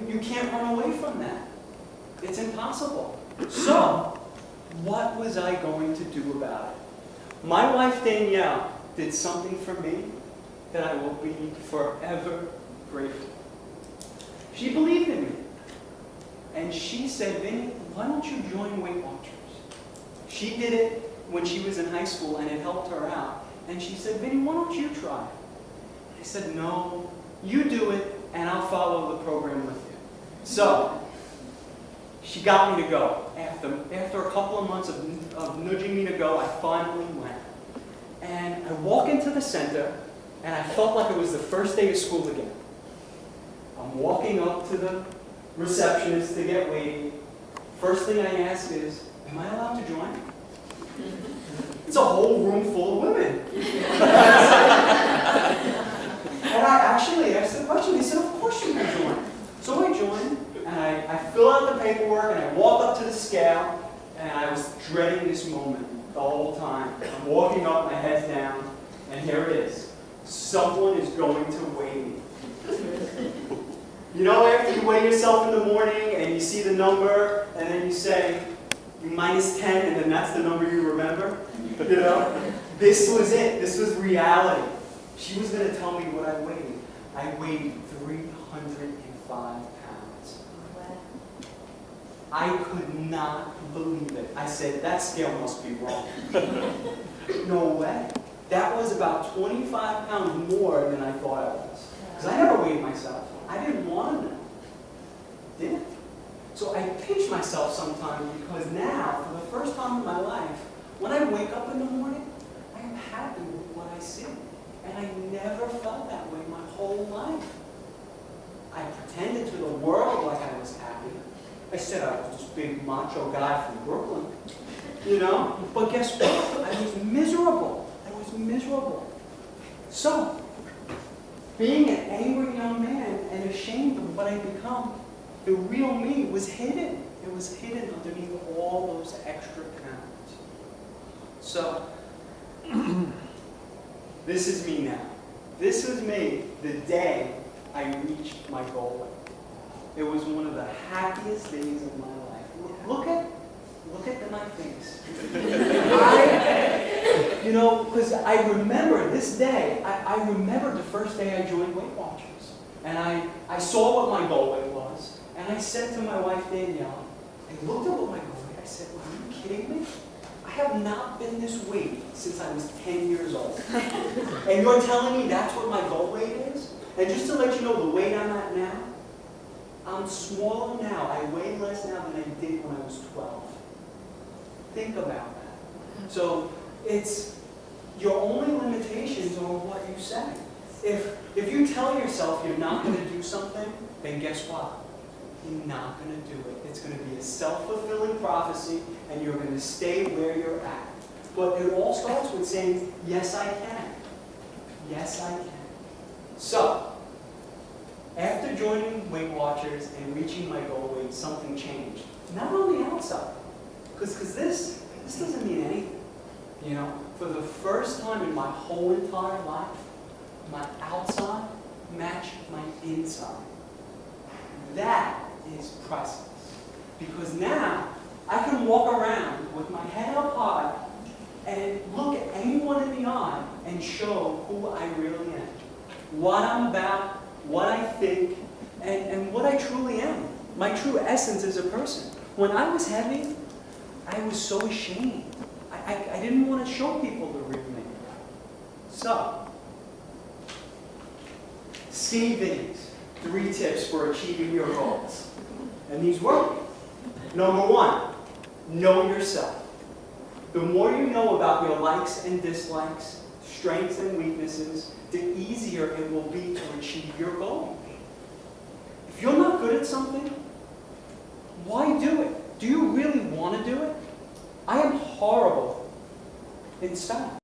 You can't run away from that. It's impossible. So, what was I going to do about it? My wife Danielle did something for me that I will be forever grateful. She believed in me. And she said, Vinny, why don't you join Weight Watchers? She did it when she was in high school and it helped her out. And she said, Vinny, why don't you try it? I said, no, you do it and I'll follow the program with you. So, she got me to go. After a couple of months of nudging me to go, I finally went. And I walk into the center, and I felt like it was the first day of school again. I'm walking up to the receptionist to get weighed. First thing I ask is, am I allowed to join? It's a whole room full of women. And I actually asked the question. They said, of course you can join. So I joined. And I fill out the paperwork, and I walk up to the scale, and I was dreading this moment the whole time. I'm walking up, my head's down, and here it is. Someone is going to weigh me. You know, after you weigh yourself in the morning, and you see the number, and then you say, minus 10, and then that's the number you remember? You know? This was it. This was reality. She was going to tell me what I weighed. I weighed 305 pounds. I could not believe it. I said, that scale must be wrong. No way. That was about 25 pounds more than I thought I was. Because I never weighed myself. I didn't want to know. Didn't. So I pinch myself sometimes because now, for the first time in my life, when I wake up in the morning, I am happy with what I see. And I never felt that way my whole life. I pretended to the world like I was happy. I said I was this big macho guy from Brooklyn, you know? But guess what? I was miserable. I was miserable. So, being an angry young man and ashamed of what I'd become, the real me was hidden. It was hidden underneath all those extra pounds. So, this is me now. This was me the day I reached my goal weight. It was one of the happiest days of my life. Look at my face. You know, because I remember this day, I remember the first day I joined Weight Watchers. And I saw what my goal weight was. And I said to my wife, Danielle, I looked at what my goal weight, I said, are you kidding me? I have not been this weight since I was 10 years old. And you're telling me that's what my goal weight is? And just to let you know the weight I'm at now, I'm smaller now. I weigh less now than I did when I was 12. Think about that. So it's your only limitations are what you say. If you tell yourself you're not going to do something, then guess what? You're not going to do it. It's going to be a self-fulfilling prophecy, and you're going to stay where you're at. But it all starts with saying, yes, I can. Yes, I can. So, after joining Weight Watchers and reaching my goal weight, something changed. Not on the outside, because this doesn't mean anything. You know, for the first time in my whole entire life, my outside matched my inside. That is priceless. Because now, I can walk around with my head up high and look at anyone in the eye and show who I really am. What I'm about, what I think, and what I truly am. My true essence as a person. When I was heavy, I was so ashamed. I didn't want to show people the real me. So, skinny Vinny's 3 tips for achieving your goals. And these work. Number 1, know yourself. The more you know about your likes and dislikes, strengths and weaknesses, the easier it will be to achieve your goal. If you're not good at something, why do it? Do you really want to do it? I am horrible in stuff.